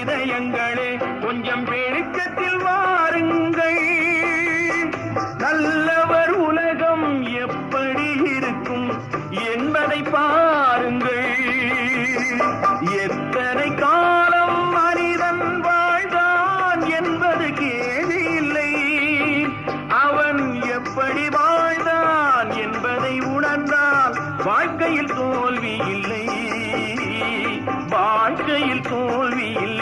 இதயங்களே கொஞ்சம் வெளிச்சத்தில் வாருங்கள். நல்லவர் உலகம் எப்படி இருக்கும் என்பதை பாருங்கள். எத்தனை காலம் மனிதன் வாழ்ந்தான் என்பது கேள்வி இல்லை. அவன் எப்படி வாழ்ந்தான் என்பதை உணர்ந்தால் வாழ்க்கையில் தோல்வி இல்லை. வாழ்க்கையில் தோல்வி இல்லை.